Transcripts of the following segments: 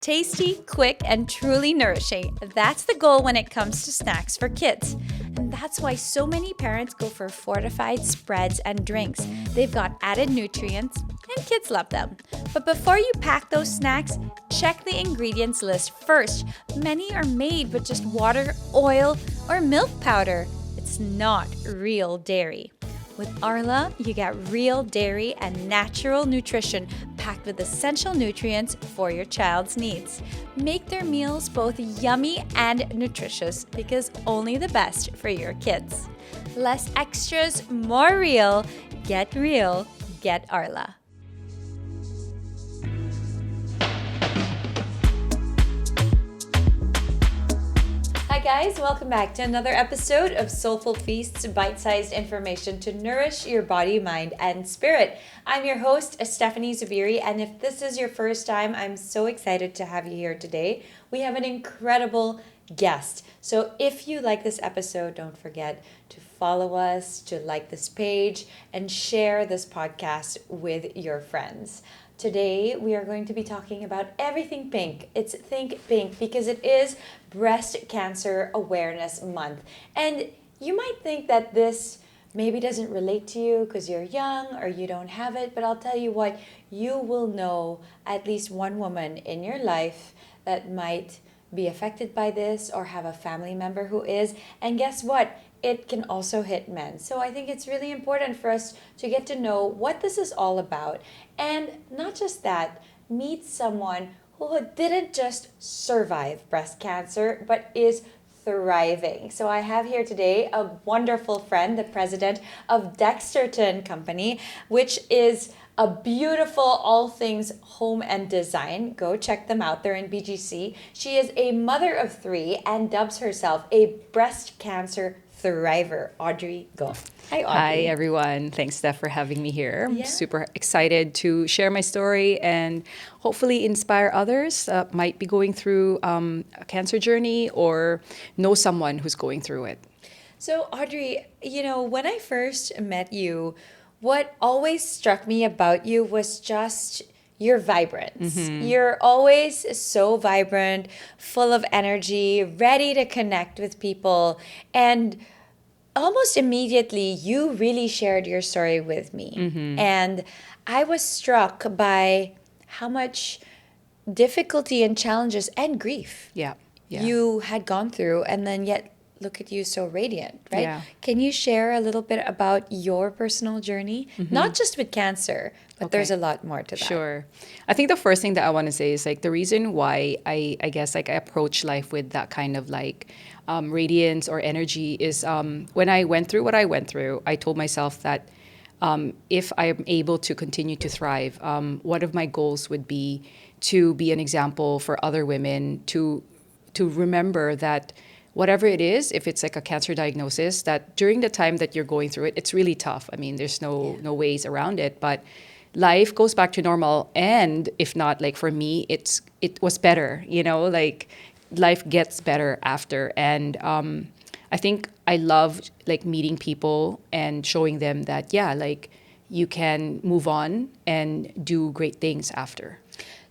Tasty, quick, and truly nourishing. That's the goal when it comes to snacks for kids. And that's why so many parents go for fortified spreads and drinks. They've got added nutrients, and kids love them. But before you pack those snacks, check the ingredients list first. Many are made with just water, oil, or milk powder. It's not real dairy. With Arla, you get real dairy and natural nutrition packed with essential nutrients for your child's needs. Make their meals both yummy and nutritious because only the best for your kids. Less extras, more real. Get real, get Arla. Hi guys, welcome back to another episode of Soulful Feasts, bite-sized information to nourish your body, mind, and spirit. I'm your host, Stephanie Zubiri, and if this is your first time, I'm so excited to have you here today. We have an incredible guest. So if you like this episode, don't forget to follow us, to like this page, and share this podcast with your friends. Today, we are going to be talking about everything pink. It's Think Pink because it is Breast Cancer Awareness Month. And you might think that this maybe doesn't relate to you because you're young or you don't have it, but I'll tell you what, you will know at least one woman in your life that might be affected by this or have a family member who is. And guess what? It can also hit men. So I think it's really important for us to get to know what this is all about. And not just that, meet someone who didn't just survive breast cancer, but is thriving. So I have here today a wonderful friend, the president of Dexterton Company, which is a beautiful all things home and design. Go check them out. They're in BGC. She is a mother of 3 and dubs herself a breast cancer thriver. Audrey Go. Hi, Audrey. Hi, everyone. Thanks, Steph, for having me here. I'm super excited to share my story and hopefully inspire others that might be going through a cancer journey or know someone who's going through it. So, Audrey, when I first met you, what always struck me about you was just your vibrance. Mm-hmm. You're always so vibrant, full of energy, ready to connect with people. And almost immediately, you really shared your story with me. Mm-hmm. And I was struck by how much difficulty and challenges and grief you had gone through, and then yet look at you so radiant, right? Yeah. Can you share a little bit about your personal journey? Mm-hmm. Not just with cancer, but there's a lot more to that. Sure. I think the first thing that I want to say is the reason why I guess I approach life with that kind of radiance or energy is when I went through what I went through, I told myself that if I'm able to continue to thrive, one of my goals would be to be an example for other women to remember that whatever it is, if it's a cancer diagnosis, that during the time that you're going through it, it's really tough. I mean, there's no ways around it, but life goes back to normal. And if not, for me, it was better, life gets better after. And I think I love meeting people and showing them that, you can move on and do great things after.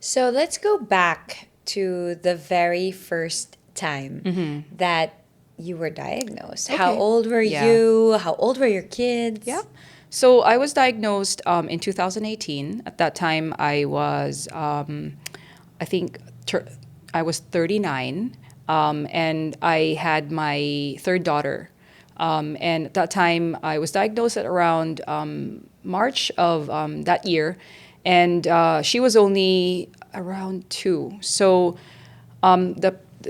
So let's go back to the very first time that you were diagnosed. Okay. How old were you? How old were your kids? Yeah. So I was diagnosed in 2018. At that time, I was, I was 39, and I had my third daughter. And at that time, I was diagnosed at around March of that year, and she was only around 2. So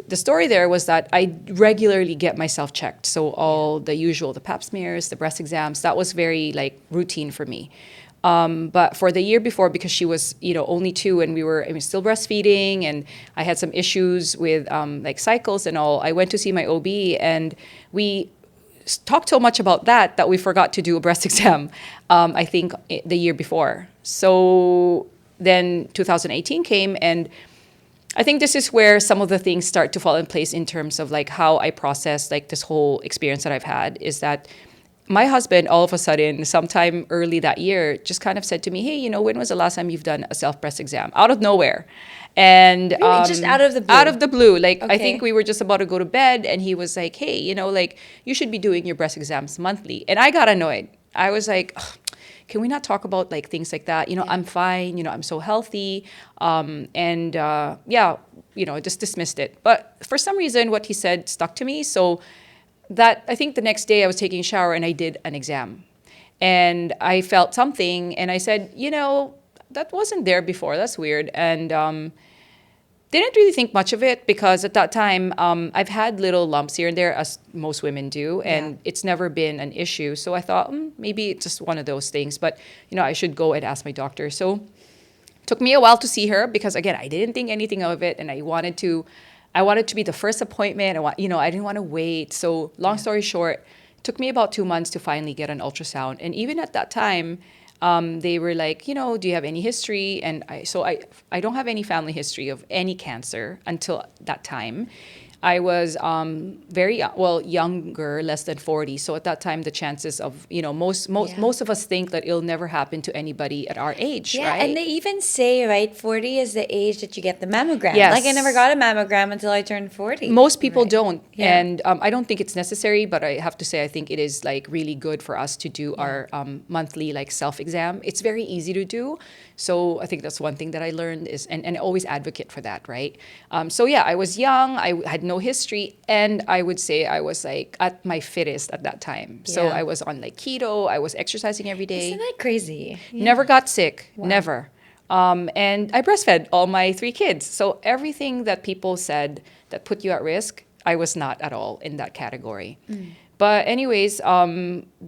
the story there was that I regularly get myself checked. So all the usual, the pap smears, the breast exams, that was very routine for me. But for the year before, because she was, only 2 and we were still breastfeeding and I had some issues with cycles and all, I went to see my OB and we talked so much about that we forgot to do a breast exam, I think the year before. So then 2018 came, and I think this is where some of the things start to fall in place in terms of how I process this whole experience that I've had, is that my husband, all of a sudden, sometime early that year, just kind of said to me, hey, when was the last time you've done a self-breast exam? Out of nowhere. And Really? Just out of the blue? out of the blue. Like, I think Okay. we were just about to go to bed, and he was like, hey, like, you should be doing your breast exams monthly. And I got annoyed. I was like, "Ugh, can we not talk about like things like that? I'm fine. I'm so healthy. And yeah, just dismissed it. But for some reason, what he said stuck to me. So that I think the next day I was taking a shower and I did an exam. And I felt something, and I said, that wasn't there before. That's weird. And didn't really think much of it because at that time I've had little lumps here and there, as most women do, and it's never been an issue. So I thought maybe it's just one of those things. But I should go and ask my doctor. So took me a while to see her because again I didn't think anything of it, and I wanted to be the first appointment. I didn't want to wait. So long story short, it took me about 2 months to finally get an ultrasound. And even at that time, they were like, do you have any history? And I don't have any family history of any cancer until that time. I was younger, less than 40. So at that time, the chances of, most of us think that it'll never happen to anybody at our age, Yeah, right? and they even say, right, 40 is the age that you get the mammogram. Yes. Like, I never got a mammogram until I turned 40. Most people Right. don't. Yeah. And I don't think it's necessary, but I have to say, I think it is like really good for us to do our monthly like self-exam. It's very easy to do. So I think that's one thing that I learned is, and I always advocate for that, right? So yeah, I was young, I had no history, and I would say I was like at my fittest at that time. So Yeah. I was on like keto, I was exercising every day. Isn't that crazy? Yeah. Never got sick, never. And I breastfed all my 3 kids. So everything that people said that put you at risk, I was not at all in that category. But anyways,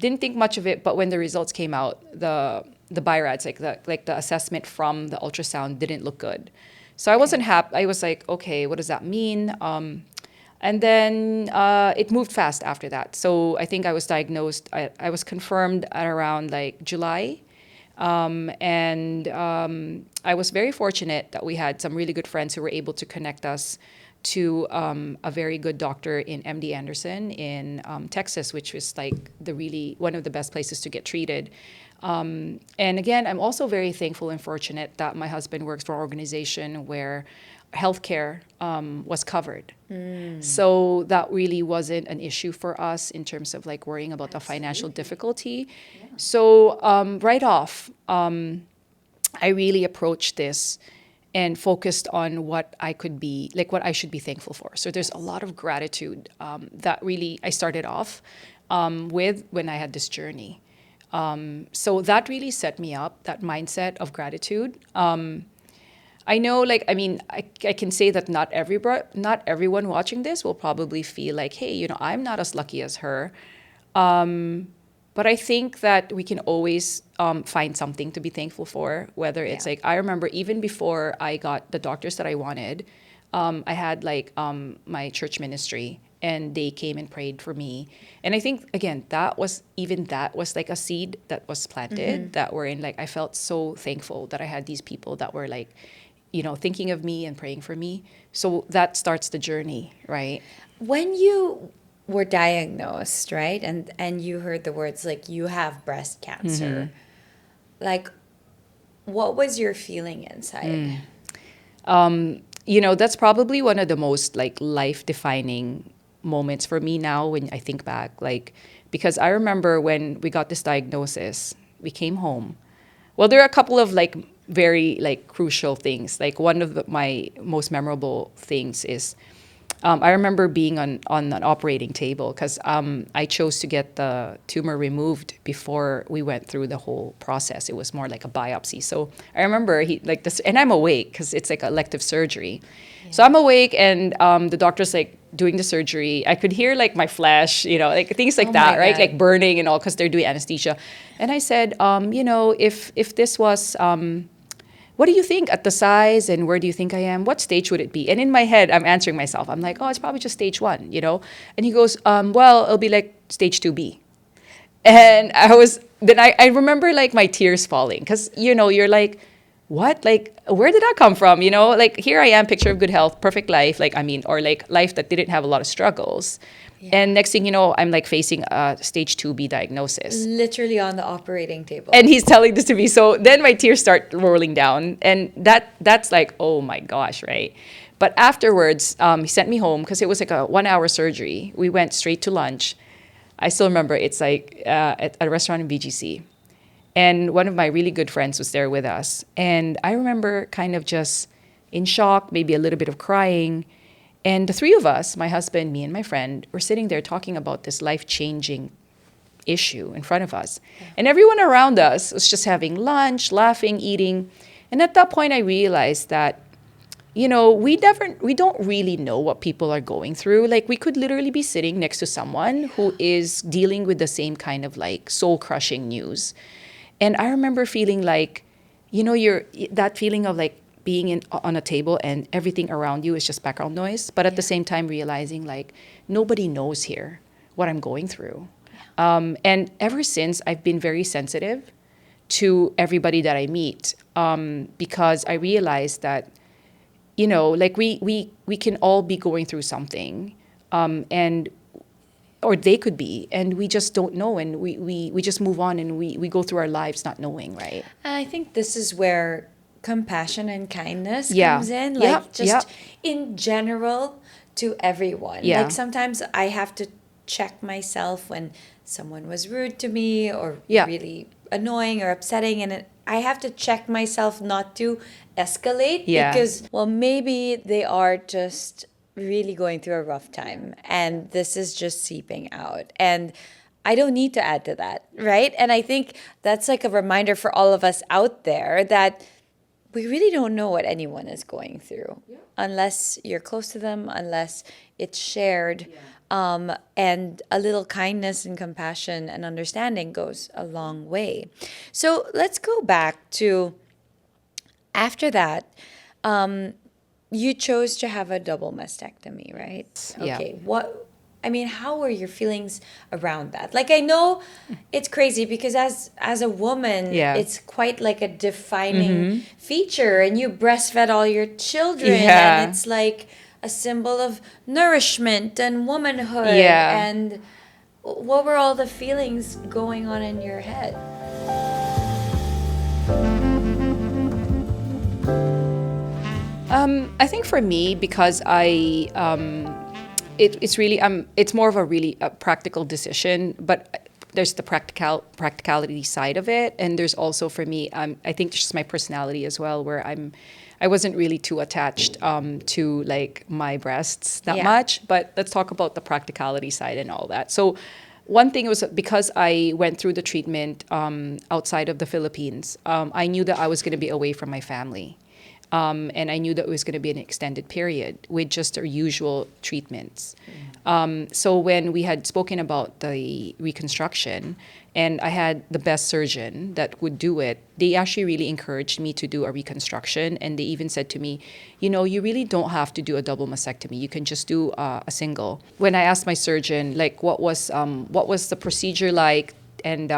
didn't think much of it. But when the results came out, the BIRADS, like the assessment from the ultrasound, didn't look good. So I wasn't happy. I was like, okay, what does that mean? And then it moved fast after that. So I think I was diagnosed. I was confirmed at around like July. And I was very fortunate that we had some really good friends who were able to connect us to a very good doctor in MD Anderson in Texas, which was like one of the best places to get treated. And again, I'm also very thankful and fortunate that my husband works for an organization where healthcare was covered. So that really wasn't an issue for us in terms of like worrying about the financial difficulty. Yeah. So right off, I really approached this and focused on what I could be, like what I should be thankful for. So there's a lot of gratitude that really I started off with when I had this journey. So that really set me up, that mindset of gratitude. I know, I can say that not everyone watching this will probably feel like, hey, I'm not as lucky as her. But I think that we can always find something to be thankful for, whether it's like, I remember even before I got the doctors that I wanted, I had my church ministry, and they came and prayed for me. And I think, again, that was like a seed that was planted that were in, like, I felt so thankful that I had these people that were like, thinking of me and praying for me. So that starts the journey, right? When you were diagnosed, right, and you heard the words like you have breast cancer, like what was your feeling inside? That's probably one of the most like life-defining moments for me now when I think back, because I remember when we got this diagnosis, we came home. Well, there are a couple of like very like crucial things. Like one of my most memorable things is I remember being on an operating table because I chose to get the tumor removed before we went through the whole process. It was more like a biopsy. So I remember and I'm awake because it's like elective surgery. Yeah. So I'm awake and the doctor's like doing the surgery. I could hear like my flesh, like things like that, right? Like burning and all because they're doing anesthesia. And I said, if this was... what do you think at the size and where do you think I am? What stage would it be? And in my head, I'm answering myself. I'm like, it's probably just stage 1, And he goes, well, it'll be like stage 2B. And I remember like my tears falling because, you're like, what? Like, where did that come from? Like, here I am, picture of good health, perfect life, like, or like life that didn't have a lot of struggles. Yeah. And next thing you know, I'm like facing a stage 2B diagnosis. Literally on the operating table. And he's telling this to me. So then my tears start rolling down. And that's like, oh my gosh, right? But afterwards, he sent me home because it was like a 1-hour surgery. We went straight to lunch. I still remember it's like at a restaurant in BGC. And one of my really good friends was there with us. And I remember kind of just in shock, maybe a little bit of crying. And the three of us, my husband, me, and my friend, were sitting there talking about this life-changing issue in front of us. Yeah. And everyone around us was just having lunch, laughing, eating. And at that point, I realized that, we don't really know what people are going through. Like, we could literally be sitting next to someone who is dealing with the same kind of like soul-crushing news. And I remember feeling like, that feeling of like being on a table and everything around you is just background noise. But at the same time, realizing like nobody knows here what I'm going through. And ever since, I've been very sensitive to everybody that I meet, because I realized that, like we can all be going through something, or they could be, and we just don't know, and we just move on, and we go through our lives not knowing, right? And I think this is where compassion and kindness Yeah. comes in, Yeah. like just Yeah. in general to everyone. Yeah. Like sometimes I have to check myself when someone was rude to me or Yeah. really annoying or upsetting, and I have to check myself not to escalate, Yeah. because, well, maybe they are just really going through a rough time and this is just seeping out, and I don't need to add to that, right? And I think that's like a reminder for all of us out there that we really don't know what anyone is going through unless you're close to them, unless it's shared. And a little kindness and compassion and understanding goes a long way. So let's go back to after that. You chose to have a double mastectomy, right? Yeah. Okay. How were your feelings around that? Like, I know it's crazy because as a woman, Yeah. it's quite like a defining feature, and you breastfed all your children, Yeah. and it's like a symbol of nourishment and womanhood. Yeah. And what were all the feelings going on in your head? I think for me, because it's really it's more of a really practical decision, but there's the practicality side of it, and there's also for me, I think just my personality as well, where I wasn't really too attached to like my breasts that much. But let's talk about the practicality side and all that. So one thing was because I went through the treatment outside of the Philippines, I knew that I was going to be away from my family. And I knew that it was going to be an extended period with just our usual treatments. So when we had spoken about the reconstruction, and I had the best surgeon that would do it, they actually really encouraged me to do a reconstruction. And they even said to me, you really don't have to do a double mastectomy. You can just do a single. When I asked my surgeon, like, what was the procedure like? And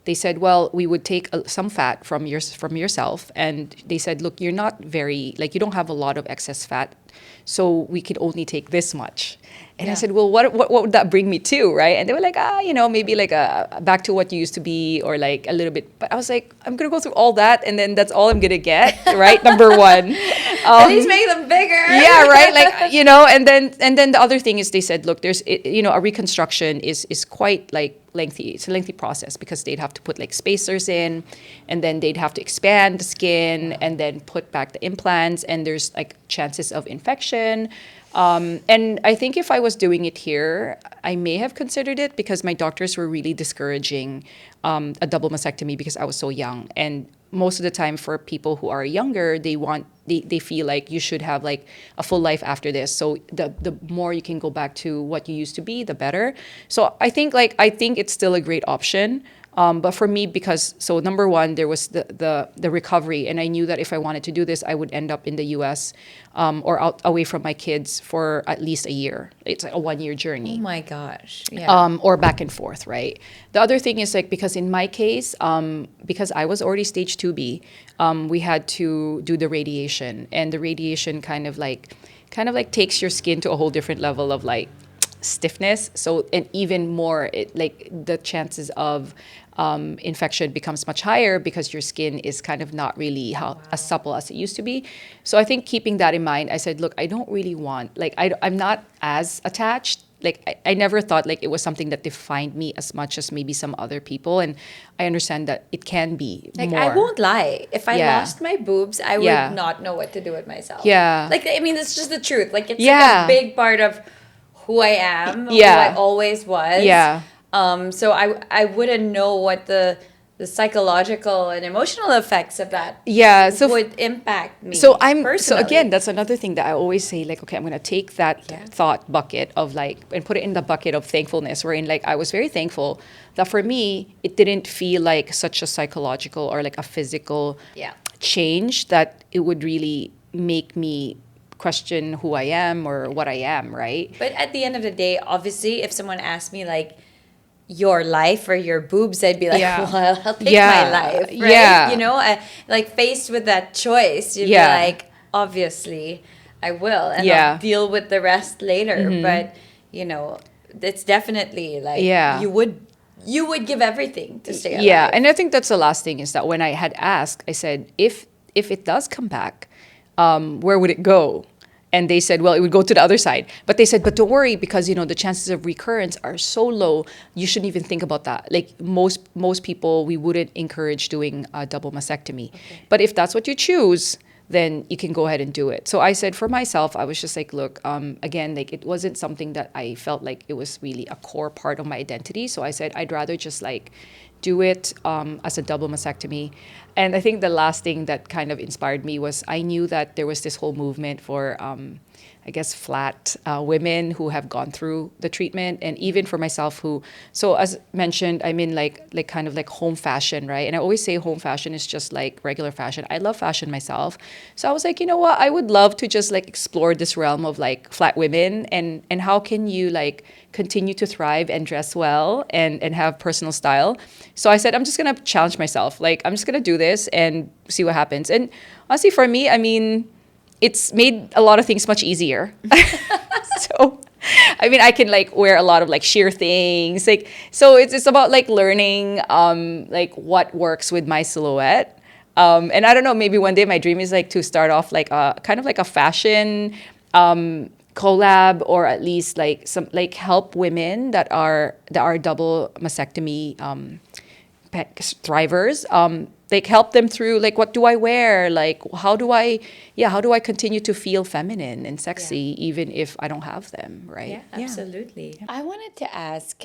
they said, well, we would take some fat from yourself. And they said, look, you're not you don't have a lot of excess fat, so we could only take this much. And I said, well, what would that bring me to, right? And they were like, maybe like back to what you used to be, or like a little bit. But I was like, I'm going to go through all that, and then that's all I'm going to get, right? Number one. At least make them bigger. Yeah, right? Like, and then the other thing is they said, look, there's, a reconstruction is quite like lengthy. It's a lengthy process because they'd have to put like spacers in, and then they'd have to expand the skin and then put back the implants, and there's like chances of infection. And I think if I was doing it here, I may have considered it because my doctors were really discouraging a double mastectomy because I was so young. And most of the time for people who are younger, they feel like you should have like a full life after this. So the more you can go back to what you used to be, the better. So I think it's still a great option. But for me, because so number one, there was the recovery, and I knew that if I wanted to do this, I would end up in the U.S. Or out away from my kids for at least a year. It's like a 1 year journey. Oh my gosh. Yeah. Or back and forth, right? The other thing is like because in my case, because I was already stage 2B, we had to do the radiation, and the radiation kind of like takes your skin to a whole different level of like stiffness. So and even more, like the chances of infection becomes much higher because your skin is kind of not really as supple as it used to be. So I think keeping that in mind, I said, look, I don't really want, like, I'm not as attached. Like, I never thought like it was something that defined me as much as maybe some other people. And I understand that it can be Like, more. I won't lie. If I Yeah. lost my boobs, I would Yeah. not know what to do with myself. Yeah. Like, I mean, it's just the truth. Like, it's Yeah. like a big part of who I am, who Yeah. I always was. Yeah. So I wouldn't know what the psychological and emotional effects of that Yeah, so would impact me. so personally. again, that's another thing that I always say, like, okay, I'm gonna take that Yeah. thought bucket of like and put it in the bucket of thankfulness, wherein like I was very thankful that for me it didn't feel like such a psychological or like a physical Yeah. change that it would really make me question who I am or what I am, right? But at the end of the day, obviously, if someone asked me like your life or your boobs, I'd be like, Yeah. well, I'll pick Yeah. my life, right? Yeah. You know, like faced with that choice, you'd Yeah. be like, obviously, I will, and Yeah. I'll deal with the rest later. But you know, it's definitely like Yeah. you would give everything to stay alive. Yeah, and I think that's the last thing is that when I had asked, I said, if it does come back, where would it go? And they said, well, it would go to the other side. But they said, but don't worry, because you know the chances of recurrence are so low, you shouldn't even think about that. Like most people, we wouldn't encourage doing a double mastectomy. Okay. But if that's what you choose, then you can go ahead and do it. So I said for myself, I was just like, look, again, like it wasn't something that I felt like it was really a core part of my identity. So I said, I'd rather just like do it as a double mastectomy. And I think the last thing that kind of inspired me was I knew that there was this whole movement for, I guess, flat women who have gone through the treatment, and even for myself who, so as mentioned, I'm in like kind of like home fashion, right? And I always say home fashion is just like regular fashion. I love fashion myself. So I was like, you know what? I would love to just like explore this realm of like flat women and how can you like continue to thrive and dress well and have personal style. So I said, I'm just going to challenge myself. Like, I'm just going to do this and see what happens. And honestly, for me, I mean, it's made a lot of things much easier. So, I mean, I can like wear a lot of like sheer things. Like, so it's about like learning like what works with my silhouette. And I don't know, maybe one day my dream is like to start off like a kind of like a fashion collab, or at least like some like help women that are double mastectomy thrivers, like help them through like what do I wear, like how do I continue to feel feminine and sexy even if I don't have them, right? Yeah, absolutely. I wanted to ask,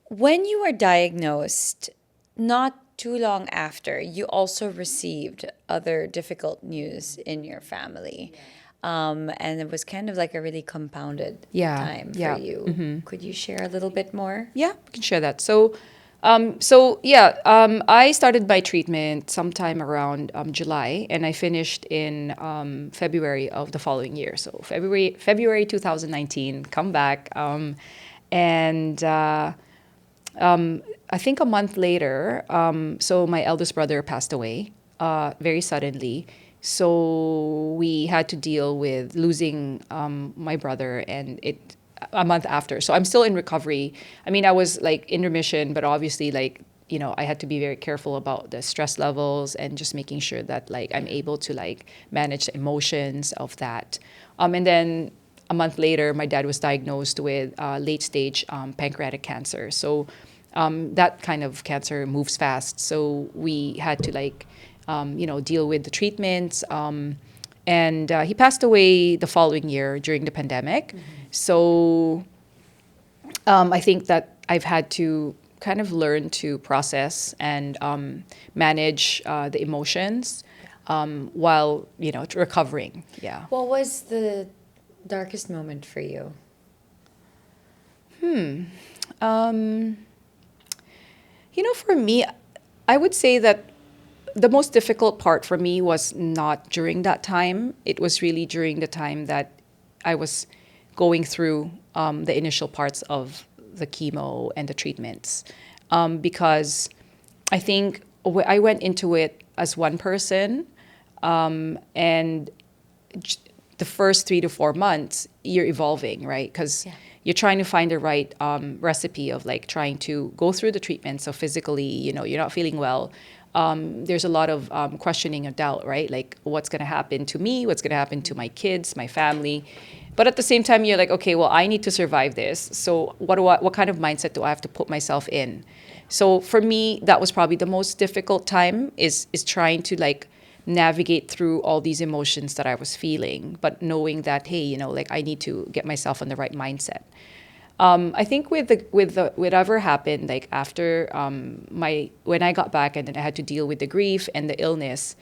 when you were diagnosed, not too long after, you also received other difficult news in your family. And it was kind of like a really compounded time for you. Mm-hmm. Could you share a little bit more? Yeah, we can share that. So I started my treatment sometime around July, and I finished in February of the following year. So February 2019, come back, and I think a month later, so my eldest brother passed away very suddenly. So we had to deal with losing my brother, and it a month after. So I'm still in recovery. I mean, I was like in remission, but obviously like, you know, I had to be very careful about the stress levels and just making sure that like I'm able to like manage the emotions of that. And then a month later, my dad was diagnosed with late stage pancreatic cancer. So that kind of cancer moves fast. So we had to like, deal with the treatments. And he passed away the following year during the pandemic. Mm-hmm. So I think that I've had to kind of learn to process and manage the emotions while, recovering. Yeah. What was the darkest moment for you? For me, I would say that the most difficult part for me was not during that time. It was really during the time that I was going through the initial parts of the chemo and the treatments. Because I think I went into it as one person, and the first 3 to 4 months, you're evolving, right? Because you're trying to find the right recipe of like trying to go through the treatment. So physically, you're not feeling well. There's a lot of questioning and doubt, right? Like, what's going to happen to me? What's going to happen to my kids, my family? But at the same time, you're like, okay, well, I need to survive this. So what kind of mindset do I have to put myself in? So for me, that was probably the most difficult time is trying to like navigate through all these emotions that I was feeling, but knowing that, hey, like I need to get myself on the right mindset. I think with whatever happened, like after when I got back and then I had to deal with the grief and the illness,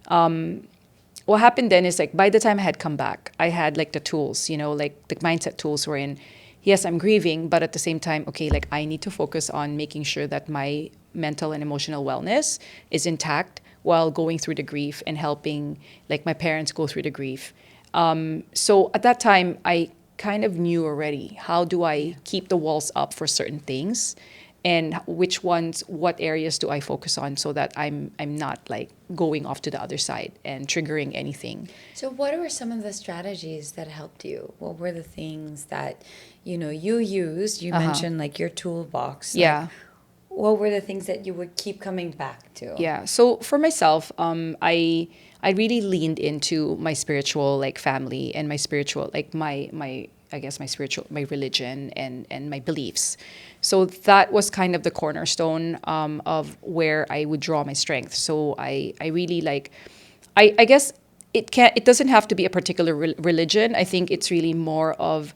what happened then is like by the time I had come back, I had like the tools, like the mindset tools were in, yes, I'm grieving, but at the same time, okay, like I need to focus on making sure that my mental and emotional wellness is intact while going through the grief and helping like my parents go through the grief. So at that time, I kind of knew already how do I keep the walls up for certain things and what areas do I focus on so that I'm not like going off to the other side and triggering anything. So what were some of the strategies that helped you? What were the things that, you used? You mentioned like your toolbox. Yeah. What were the things that you would keep coming back to? Yeah. So for myself, I really leaned into my spiritual like family and my spiritual like my I guess my religion and my beliefs. So that was kind of the cornerstone of where I would draw my strength. So I really like I guess it doesn't have to be a particular religion. I think it's really more of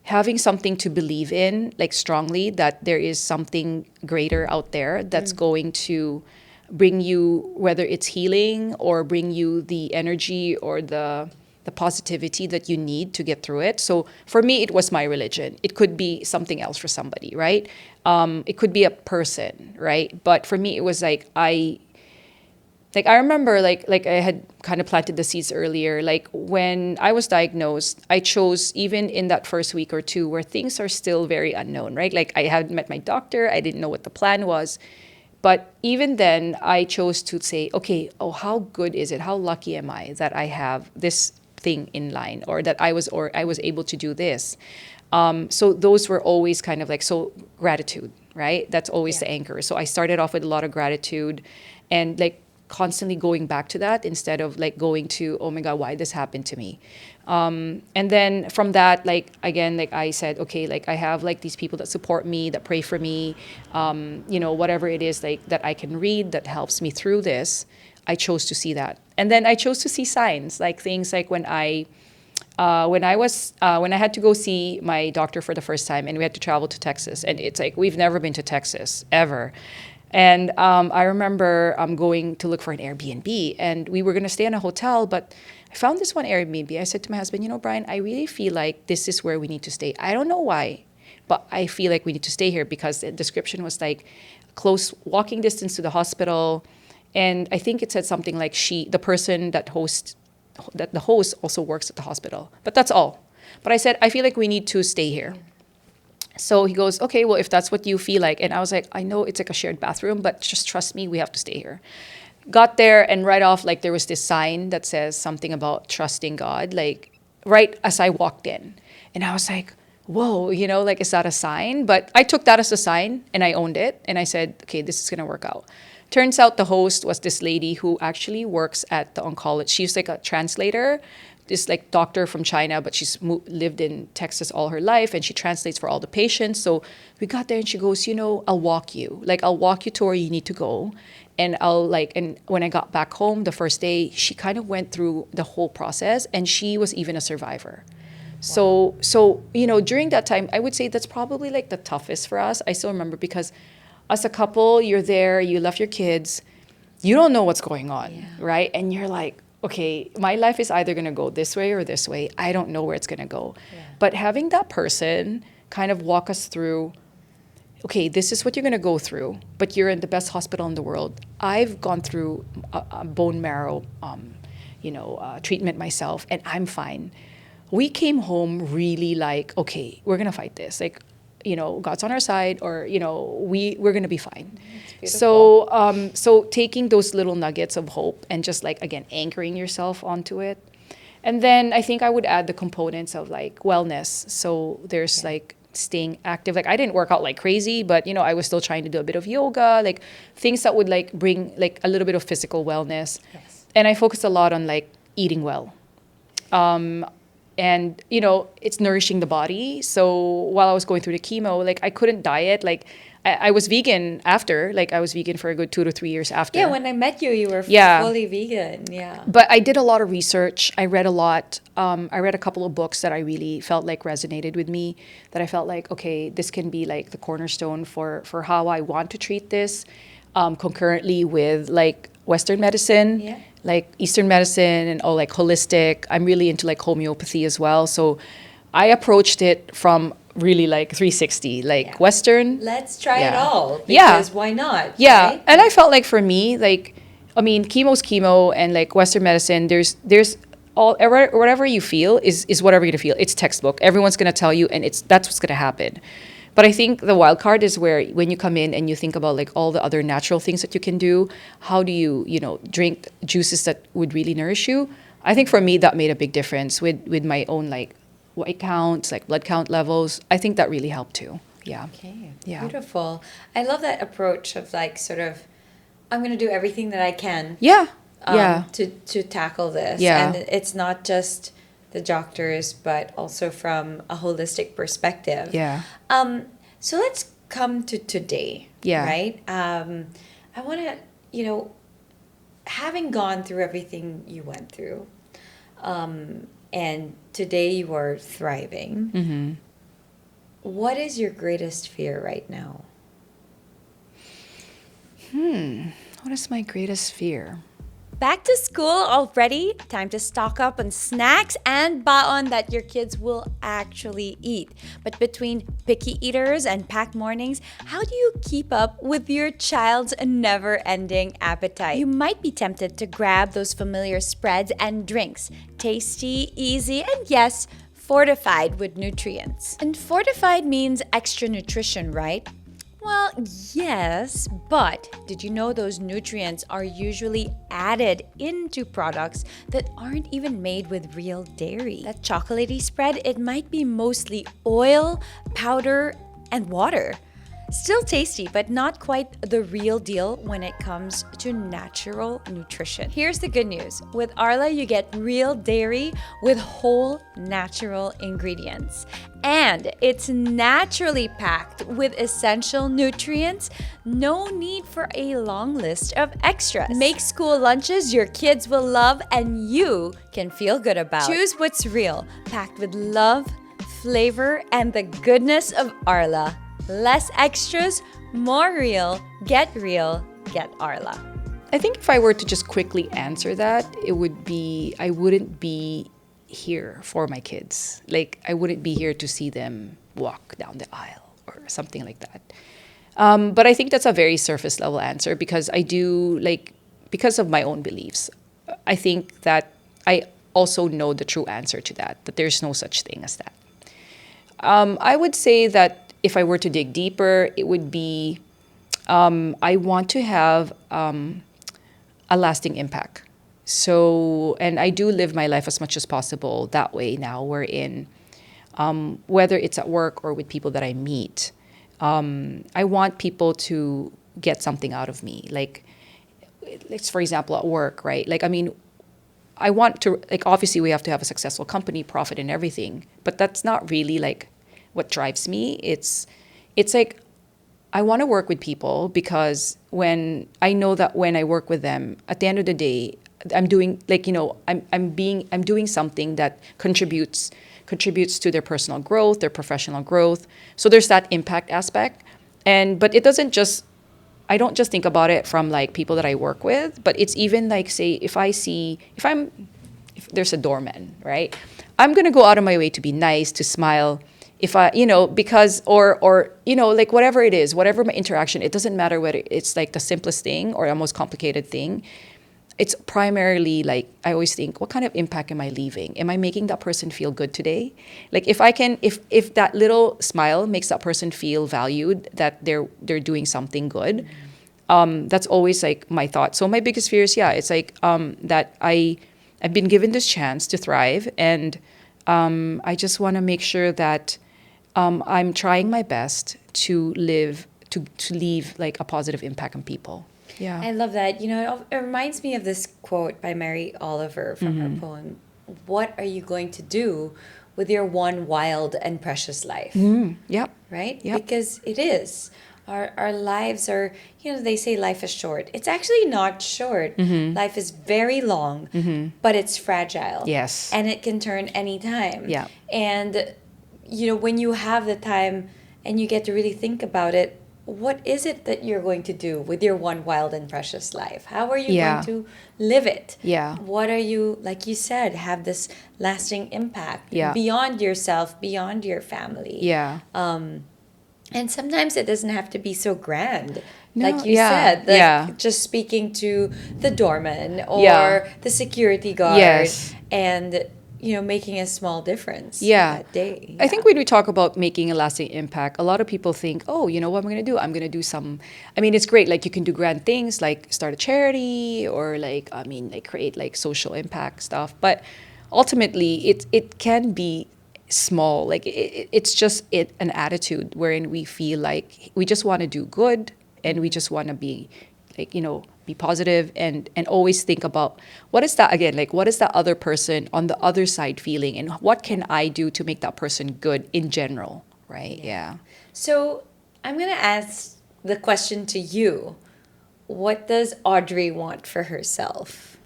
having something to believe in, like strongly, that there is something greater out there that's going to bring you, whether it's healing or bring you the energy or the positivity that you need to get through it. So for me, it was my religion. It could be something else for somebody, right? It could be a person, right? But for me, it was like I remember like I had kind of planted the seeds earlier. Like when I was diagnosed, I chose even in that first week or two where things are still very unknown, right? Like I hadn't met my doctor, I didn't know what the plan was. But even then, I chose to say, okay, how good is it? How lucky am I that I have this thing in line, or that I was able to do this? So those were always kind of like, so gratitude, right? That's always the anchor. So I started off with a lot of gratitude and like constantly going back to that instead of like going to, oh my God, why this happened to me? And then from that, like, again, like I said, okay, like I have like these people that support me, that pray for me, whatever it is like that I can read that helps me through this. I chose to see that. And then I chose to see signs, like things like when I had to go see my doctor for the first time and we had to travel to Texas, and it's like, we've never been to Texas ever. And I remember going to look for an Airbnb, and we were going to stay in a hotel, but I found this one Airbnb. I said to my husband, Brian, I really feel like this is where we need to stay. I don't know why, but I feel like we need to stay here because the description was like close walking distance to the hospital. And I think it said something like the host also works at the hospital, but that's all. But I said, I feel like we need to stay here. So he goes, okay, well, if that's what you feel like. And I was like, I know it's like a shared bathroom, but just trust me, we have to stay here. Got there, and right off, like there was this sign that says something about trusting God, like right as I walked in. And I was like, whoa, like, is that a sign? But I took that as a sign and I owned it. And I said, okay, this is going to work out. Turns out the host was this lady who actually works at the oncology. She's like a translator, this like doctor from China, but she's lived in Texas all her life, and she translates for all the patients. So we got there and she goes, I'll walk you to where you need to go. And and when I got back home the first day, she kind of went through the whole process, and she was even a survivor. Wow. So during that time, I would say that's probably like the toughest for us. I still remember, because as a couple, you're there, you left your kids, you don't know what's going on, right? And you're like, okay, my life is either going to go this way or this way. I don't know where it's going to go. Yeah. But having that person kind of walk us through, okay, this is what you're going to go through, but you're in the best hospital in the world. I've gone through a bone marrow, treatment myself, and I'm fine. We came home really like, okay, we're going to fight this. Like, God's on our side, or, we're going to be fine. So taking those little nuggets of hope and just like, again, anchoring yourself onto it. And then I think I would add the components of like wellness. So there's like staying active. Like I didn't work out like crazy, but I was still trying to do a bit of yoga, like things that would like bring like a little bit of physical wellness. Yes. And I focused a lot on like eating well. And it's nourishing the body. So while I was going through the chemo, like I couldn't diet. Like I was vegan after, like I was vegan for a good 2 to 3 years after. Yeah, when I met you, you were fully vegan. Yeah. But I did a lot of research. I read a lot. I read a couple of books that I really felt like resonated with me, that I felt like, okay, this can be like the cornerstone for how I want to treat this, concurrently with like Western medicine, like Eastern medicine, and all like holistic. I'm really into like homeopathy as well. So I approached it from really like 360, like Western. Let's try it all. Because why not? Yeah. Right? And I felt like for me, like, I mean, chemo's chemo, and like Western medicine, there's all, whatever you feel is whatever you're gonna feel. It's textbook. Everyone's gonna tell you, and that's what's gonna happen. But I think the wild card is where when you come in and you think about like all the other natural things that you can do, how do you, drink juices that would really nourish you? I think for me, that made a big difference with my own like white counts, like blood count levels. I think that really helped too. Yeah. Okay. Yeah. Beautiful. I love that approach of like sort of, I'm going to do everything that I can. Yeah. To tackle this. Yeah. And it's not just the doctors, but also from a holistic perspective. Yeah. So let's come to today. Yeah. Right. I want to, having gone through everything you went through, and today you are thriving. Mm-hmm. What is your greatest fear right now? What is my greatest fear? Back to school already? Time to stock up on snacks and baon that your kids will actually eat. But between picky eaters and packed mornings, how do you keep up with your child's never-ending appetite? You might be tempted to grab those familiar spreads and drinks. Tasty, easy, and yes, fortified with nutrients. And fortified means extra nutrition, right? Well, yes, but did you know those nutrients are usually added into products that aren't even made with real dairy? That chocolatey spread, it might be mostly oil, powder, and water. Still tasty, but not quite the real deal when it comes to natural nutrition. Here's the good news. With Arla, you get real dairy with whole natural ingredients. And it's naturally packed with essential nutrients. No need for a long list of extras. Make school lunches your kids will love and you can feel good about. Choose what's real, packed with love, flavor, and the goodness of Arla. Less extras, more real. Get Arla. I think if I were to just quickly answer that, it would be, I wouldn't be here for my kids. Like, I wouldn't be here to see them walk down the aisle or something like that. But I think that's a very surface level answer because I do, like, because of my own beliefs, I think that I also know the true answer to that there's no such thing as that. I would say that if I were to dig deeper, it would be I want to have a lasting impact. So, and I do live my life as much as possible that way now. We're in, whether it's at work or with people that I meet, I want people to get something out of me. Like, for example, at work, right? Like, I mean, I want to, like, obviously we have to have a successful company, profit and everything, but that's not really like what drives me. It's like, I want to work with people because when I know that when I work with them, at the end of the day, I'm doing like, I'm doing something that contributes to their personal growth, their professional growth. So there's that impact aspect. But it doesn't just, I don't just think about it from like people that I work with, but it's even like, say, if there's a doorman, right? I'm going to go out of my way to be nice, to smile, if I, because, or, like whatever it is, whatever my interaction, it doesn't matter whether it's like the simplest thing or the most complicated thing. It's primarily like, I always think, what kind of impact am I leaving? Am I making that person feel good today? Like if I can, if that little smile makes that person feel valued, that they're doing something good, that's always like my thought. So my biggest fear is, it's like that I've been given this chance to thrive, and I just want to make sure that I'm trying my best to leave like a positive impact on people. Yeah. I love that. It reminds me of this quote by Mary Oliver from her poem, "What are you going to do with your one wild and precious life?" Yep. Right? Yep. Because it is. Our lives are, they say life is short. It's actually not short. Life is very long, but it's fragile. Yes. And it can turn anytime. Yeah. And, when you have the time and you get to really think about it, what is it that you're going to do with your one wild and precious life? How are you going to live it? Yeah. What are you, like you said, have this lasting impact beyond yourself, beyond your family? Yeah. And sometimes it doesn't have to be so grand. No, like you said, just speaking to the doorman or the security guard and, making a small difference that day. I think when we talk about making a lasting impact, a lot of people think, oh, you know what I'm going to do? I'm going to do it's great. Like you can do grand things like start a charity or create like social impact stuff. But ultimately, it can be small. Like it's just an attitude wherein we feel like we just want to do good and we just want to be like, be positive and always think about what is that other person on the other side feeling and what can I do to make that person good in general, right? Yeah. So I'm going to ask the question to you. What does Audrey want for herself?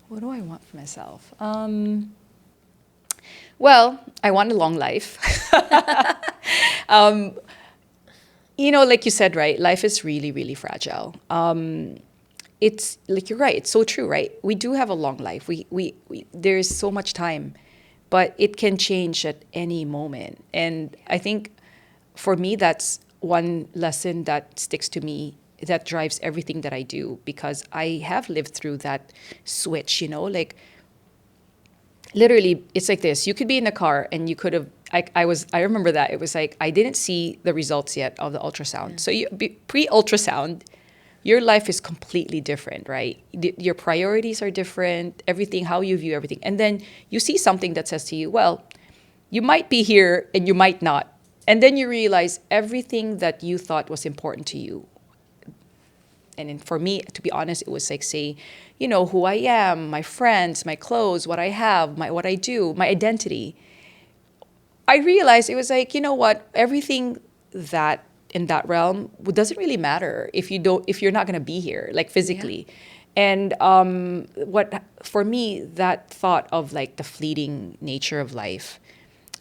What do I want for myself? Well, I want a long life. Like you said, right? Life is really, really fragile. It's like you're right. It's so true, right? We do have a long life. We there is so much time, but it can change at any moment. And I think for me, that's one lesson that sticks to me, that drives everything that I do, because I have lived through that switch. Like literally, it's like this. You could be in a car and you could have. I remember that it was like I didn't see the results yet of the ultrasound. So pre-ultrasound, your life is completely different, right? Your priorities are different, everything, how you view everything. And then you see something that says to you, well, you might be here and you might not. And then you realize everything that you thought was important to you. And for me, to be honest, it was like, say, who I am, my friends, my clothes, what I have, what I do, my identity. I realized it was like, what, everything that in that realm doesn't really matter if you're not going to be here, like physically. And what for me, that thought of like the fleeting nature of life,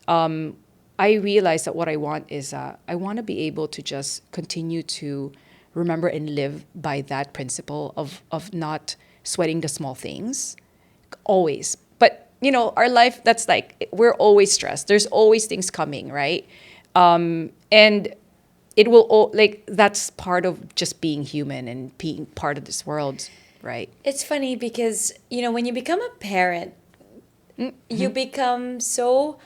I realized that what I want is I want to be able to just continue to remember and live by that principle of not sweating the small things, always. But our life, that's like we're always stressed. There's always things coming, right? And it will that's part of just being human and being part of this world, right? It's funny because when you become a parent, you become so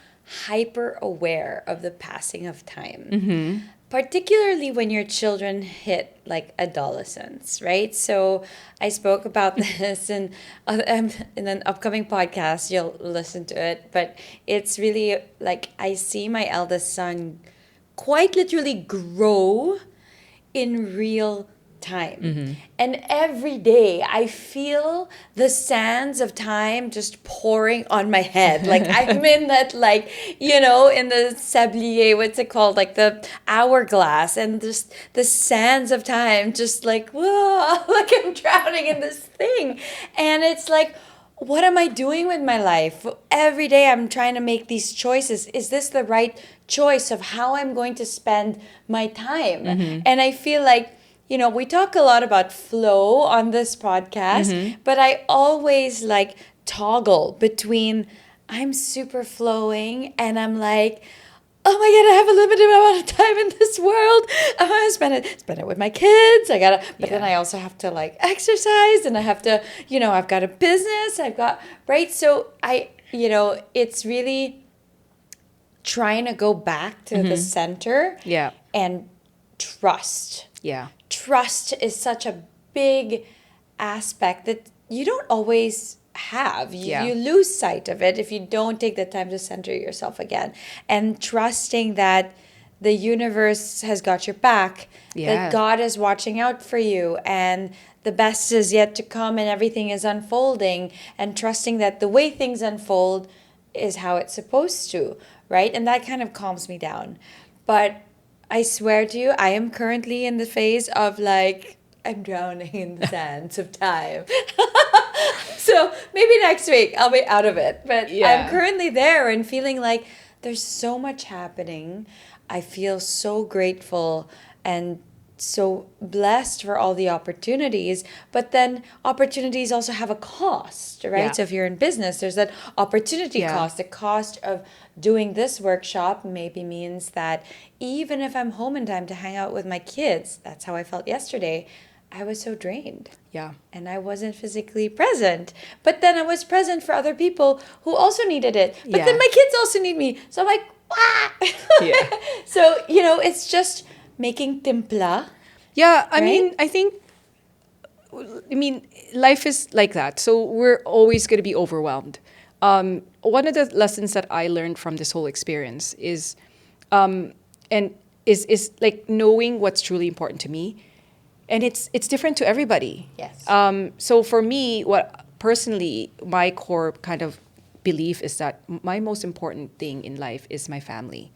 hyper aware of the passing of time, particularly when your children hit like adolescence, right? So I spoke about this in an upcoming podcast. You'll listen to it, but it's really like I see my eldest son quite literally grow in real time. And every day I feel the sands of time just pouring on my head. Like I'm in that in the sablier, what's it called? Like the hourglass, and just the sands of time just like, whoa, like I'm drowning in this thing. And it's like, what am I doing with my life? Every day I'm trying to make these choices. Is this the right choice of how I'm going to spend my time? And I feel like, we talk a lot about flow on this podcast, but I always toggle between I'm super flowing and I'm like, oh my God, I have a limited amount of time in this world. I want to spend it with my kids. But then I also have to like exercise, and I have to, I've got a business. Right. So it's really trying to go back to the center. Yeah. And trust. Yeah. Trust is such a big aspect that you don't always have. You lose sight of it if you don't take the time to center yourself again. And trusting that the universe has got your back, that God is watching out for you, and the best is yet to come, and everything is unfolding, and trusting that the way things unfold is how it's supposed to, right? And that kind of calms me down. But I swear to you, I am currently in the phase of like, I'm drowning in the sands of time. So maybe next week I'll be out of it. But I'm currently there and feeling like there's so much happening. I feel so grateful and so blessed for all the opportunities. But then opportunities also have a cost, right? Yeah. So if you're in business, there's that opportunity cost. The cost of doing this workshop maybe means that even if I'm home in time to hang out with my kids, that's how I felt yesterday, I was so drained. Yeah. And I wasn't physically present. But then I was present for other people who also needed it. But then my kids also need me. So I'm like, wah! Yeah. So, it's just making timpla. Yeah. Right? I mean, life is like that. So we're always going to be overwhelmed. One of the lessons that I learned from this whole experience is like knowing what's truly important to me. And it's different to everybody. Yes. So for me, what personally, my core kind of belief is that my most important thing in life is my family.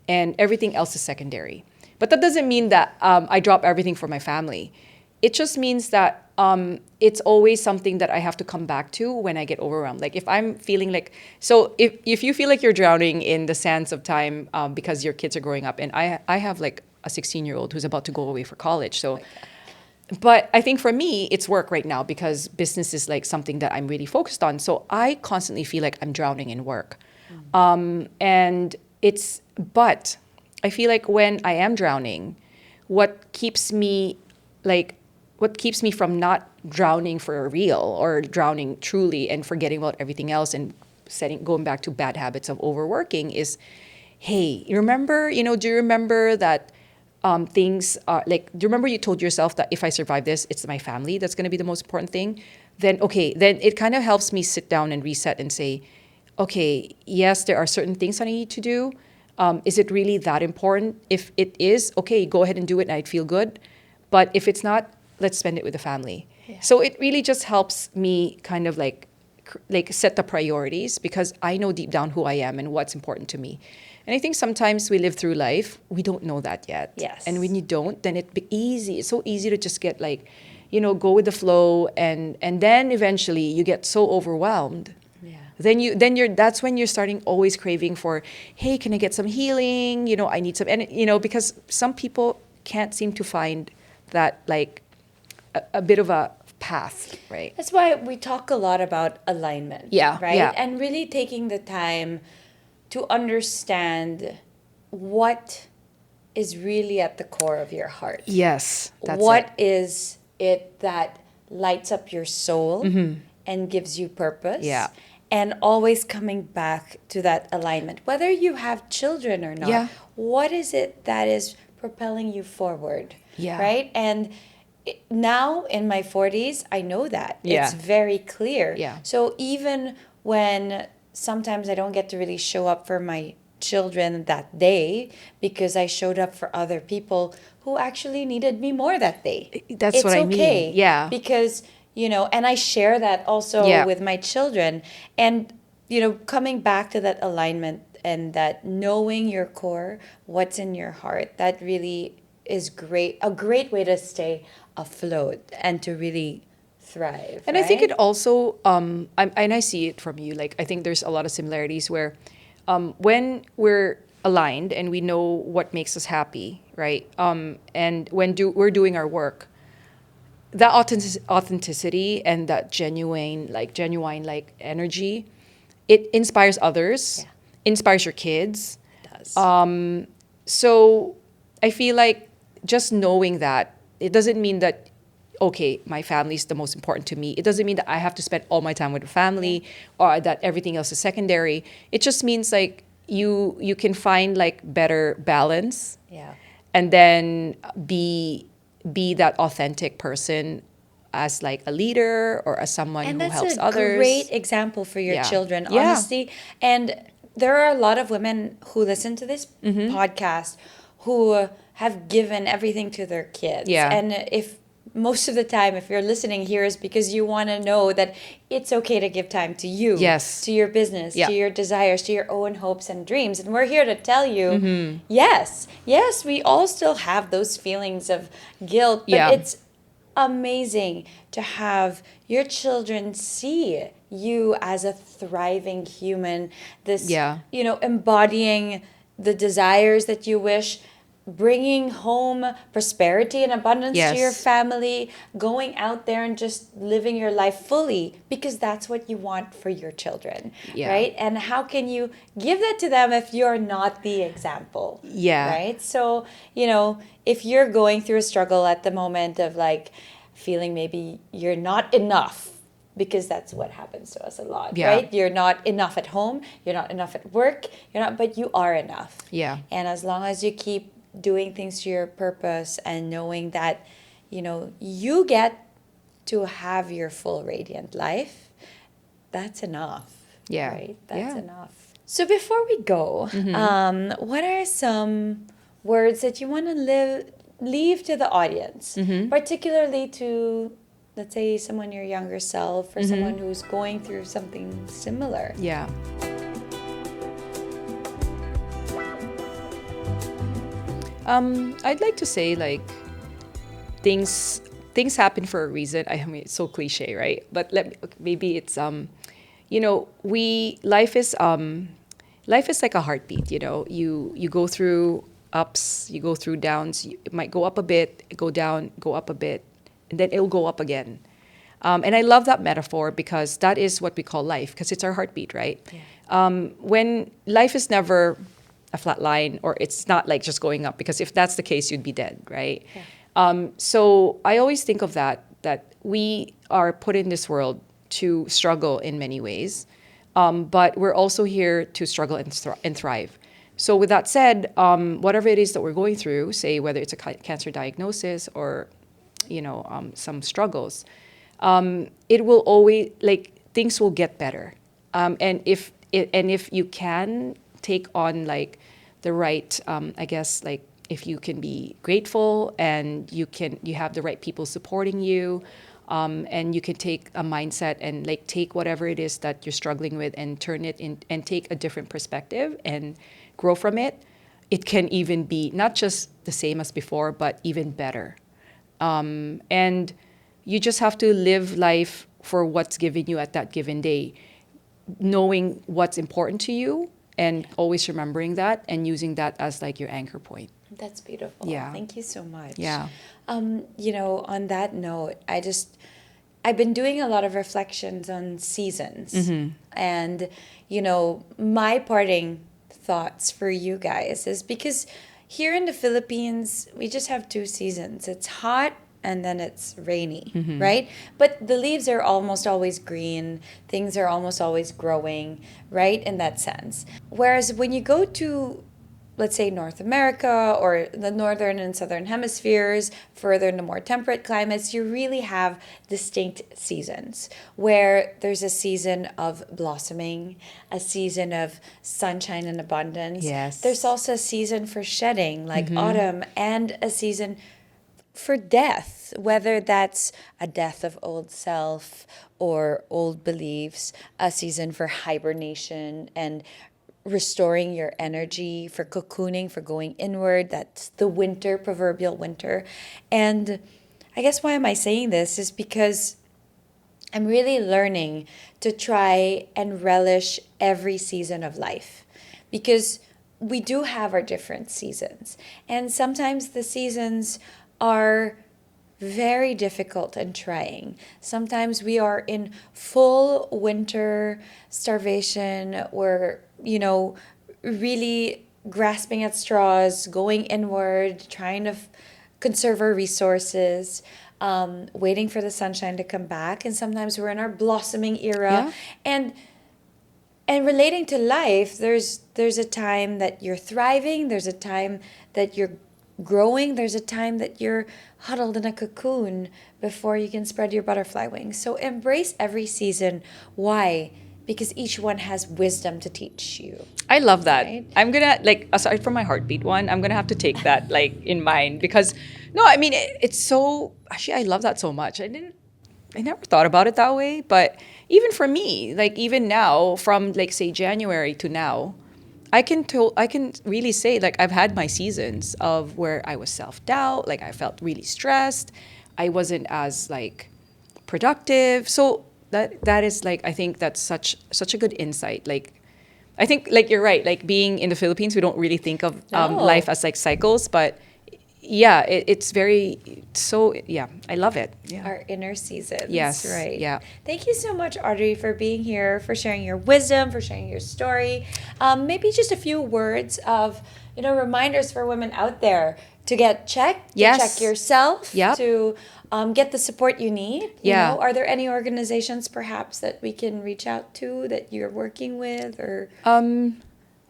And everything else is secondary. But that doesn't mean that I drop everything for my family. It just means that it's always something that I have to come back to when I get overwhelmed. Like if I'm feeling like, so if you feel like you're drowning in the sands of time because your kids are growing up, and I have like a 16-year-old who's about to go away for college. So, but I think for me, it's work right now because business is like something that I'm really focused on. So I constantly feel like I'm drowning in work. But I feel like when I am drowning, what keeps me from not drowning for real or drowning truly and forgetting about everything else and going back to bad habits of overworking is, hey, do you remember that things are like, do you remember you told yourself that if I survive this, it's my family that's going to be the most important thing? Then it kind of helps me sit down and reset and say, okay, yes, there are certain things I need to do. Is it really that important? If it is, okay, go ahead and do it and I'd feel good. But if it's not, let's spend it with the family. Yeah. So it really just helps me kind of like set the priorities because I know deep down who I am and what's important to me. And I think sometimes we live through life, we don't know that yet. Yes. And when you don't, then it's so easy to just get like, go with the flow and then eventually you get so overwhelmed. Yeah. That's when you're starting always craving for, hey, can I get some healing? I need some, and because some people can't seem to find that like a bit of a path, right? That's why we talk a lot about alignment. Yeah. Right? Yeah. And really taking the time to understand what is really at the core of your heart. Yes. What is it that lights up your soul and gives you purpose? Yeah. And always coming back to that alignment. Whether you have children or not, what is it that is propelling you forward? Yeah. Right? And now in my 40s, I know that. Yeah. It's very clear. Yeah. So even when sometimes I don't get to really show up for my children that day because I showed up for other people who actually needed me more that day. That's what I mean. Okay. Yeah. Because, and I share that also with my children. And, coming back to that alignment and that knowing your core, what's in your heart, that really is a great way to stay afloat and to really thrive. And right? I think it also, and I see it from you, like I think there's a lot of similarities where when we're aligned and we know what makes us happy, right? And when we're doing our work, that authenticity and that genuine energy, it inspires others, inspires your kids. Yes. So I feel like just knowing that, it doesn't mean that, okay, my family is the most important to me. It doesn't mean that I have to spend all my time with the family or that everything else is secondary. It just means like you can find like better balance Yeah. and then be that authentic person as like a leader or as someone And who that's helps a great others. example for your Yeah. children, Yeah. honestly. And there are a lot of women who listen to this podcast who have given everything to their kids. Yeah. And if most of the time, if you're listening here, is because you want to know that it's okay to give time to you, Yes. to your business, Yeah. to your desires, to your own hopes and dreams. And we're here to tell you, yes, yes, we all still have those feelings of guilt, but Yeah. it's amazing to have your children see you as a thriving human, this, Yeah. embodying the desires that you wish, bringing home prosperity and abundance to your Yes. family, going out there and just living your life fully because that's what you want for your children, Yeah. right? And how can you give that to them if you're not the example? Yeah. Right? So, if you're going through a struggle at the moment of like feeling maybe you're not enough, because that's what happens to us a lot, Yeah. right? You're not enough at home, you're not enough at work, but you are enough. Yeah. And as long as you keep doing things to your purpose and knowing that, you get to have your full radiant life, that's enough. Yeah. Right? That's Yeah. enough. So before we go, what are some words that you want to leave to the audience, particularly to, let's say, someone your younger self or someone who's going through something similar? Yeah. I'd like to say like things happen for a reason. I mean, it's so cliche, right? But maybe it's we life is like a heartbeat. You go through ups, you go through downs. It might go up a bit, go down, go up a bit, and then it'll go up again. And I love that metaphor because that is what we call life, because it's our heartbeat, right? Yeah. When life is never a flat line, or it's not like just going up, because if that's the case, you'd be dead, right? Yeah. So I always think of that we are put in this world to struggle in many ways, but we're also here to struggle and thrive. So with that said, whatever it is that we're going through, say whether it's a cancer diagnosis or some struggles, it will always, like, things will get better. And if you can take on like the right, I guess, like if you can be grateful and you have the right people supporting you, and you can take a mindset and like take whatever it is that you're struggling with and turn it in and take a different perspective and grow from it. It can even be not just the same as before, but even better. And you just have to live life for what's given you at that given day, knowing what's important to you and always remembering that and using that as like your anchor point. That's beautiful. Yeah. Thank you so much. Yeah. On that note, I've been doing a lot of reflections on seasons. And, my parting thoughts for you guys is because here in the Philippines, we just have two seasons. It's hot and then it's rainy, right? But the leaves are almost always green. Things are almost always growing, right? In that sense. Whereas when you go to, let's say, North America or the northern and southern hemispheres, further in the more temperate climates, you really have distinct seasons where there's a season of blossoming, a season of sunshine and abundance. Yes. There's also a season for shedding, like autumn, and a season for death, whether that's a death of old self or old beliefs, a season for hibernation and restoring your energy, for cocooning, for going inward. That's the winter, proverbial winter. And I guess why am I saying this is because I'm really learning to try and relish every season of life, because we do have our different seasons. And sometimes the seasons are very difficult and trying. Sometimes we are in full winter starvation. We're, really grasping at straws, going inward, trying to conserve our resources, waiting for the sunshine to come back. And sometimes we're in our blossoming era. Yeah. And relating to life, there's a time that you're thriving, there's a time that you're growing, there's a time that you're huddled in a cocoon before you can spread your butterfly wings. So embrace every season. Why? Because each one has wisdom to teach you. I love that. Right? I'm gonna, like, aside from my heartbeat one, I'm gonna have to take that like in mind, because no, I mean it's so, actually I love that so much. I never thought about it that way, but even for me, like even now, from like say January to now, I can really say like I've had my seasons of where I was self-doubt, like I felt really stressed, I wasn't as like productive. So that is like, I think that's such a good insight. Like I think like you're right, like being in the Philippines, we don't really think of life as like cycles, but yeah, it's very, so yeah, I love it. Yeah. Our inner seasons. Yes. Right. Yeah. Thank you so much, Audrey, for being here, for sharing your wisdom, for sharing your story. Maybe just a few words of, reminders for women out there to get checked, to Yes. check yourself, Yep. to get the support you need. Yeah. Are there any organizations perhaps that we can reach out to that you're working with, or?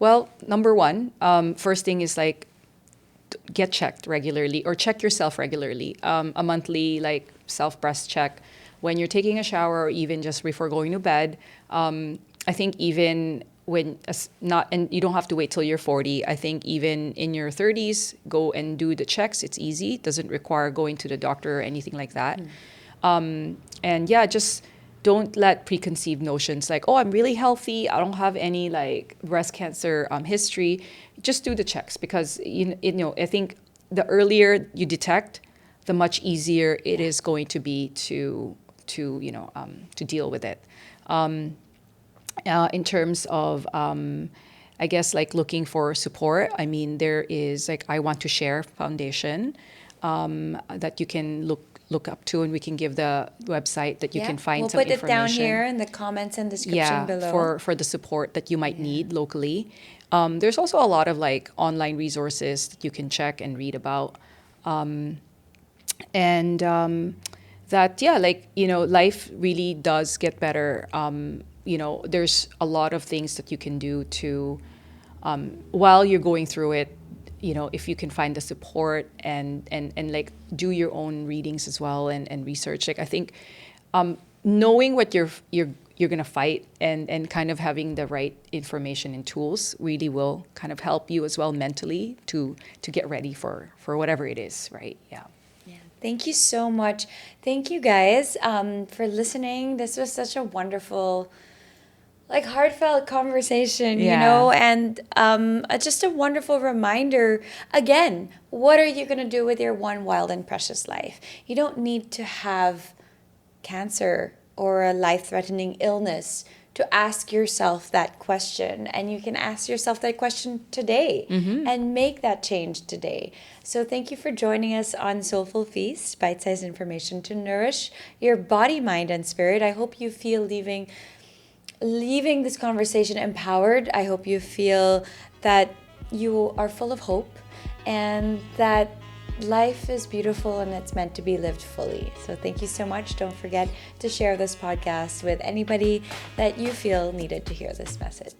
Well, number one, first thing is like get checked regularly, or check yourself regularly. A monthly like self breast check when you're taking a shower, or even just before going to bed. I think even when not, and you don't have to wait till you're 40. I think even in your 30s, go and do the checks. It's easy. It doesn't require going to the doctor or anything like that. And yeah, just don't let preconceived notions like, oh, I'm really healthy, I don't have any like breast cancer history. Just do the checks, because I think the earlier you detect, the much easier it is going to be to deal with it. In terms of I guess like looking for support, I mean, there is like I Want to Share Foundation that you can look up to, and we can give the website that you can find some information. We'll put it down here in the comments and description below. for the support that you might need locally. There's also a lot of like online resources that you can check and read about. Life really does get better. There's a lot of things that you can do to, while you're going through it, if you can find the support and like do your own readings as well, and research. Like I think knowing what you're going to fight, and kind of having the right information and tools really will kind of help you as well mentally to get ready for whatever it is, right? Yeah. Thank you so much. Thank you guys for listening. This was such a wonderful, like, heartfelt conversation, and just a wonderful reminder. Again, what are you going to do with your one wild and precious life? You don't need to have cancer or a life-threatening illness to ask yourself that question. And you can ask yourself that question today and make that change today. So thank you for joining us on Soulful Feasts, bite-sized information to nourish your body, mind, and spirit. I hope you feel leaving this conversation empowered. I hope you feel that you are full of hope, and that life is beautiful and it's meant to be lived fully. So thank you so much. Don't forget to share this podcast with anybody that you feel needed to hear this message.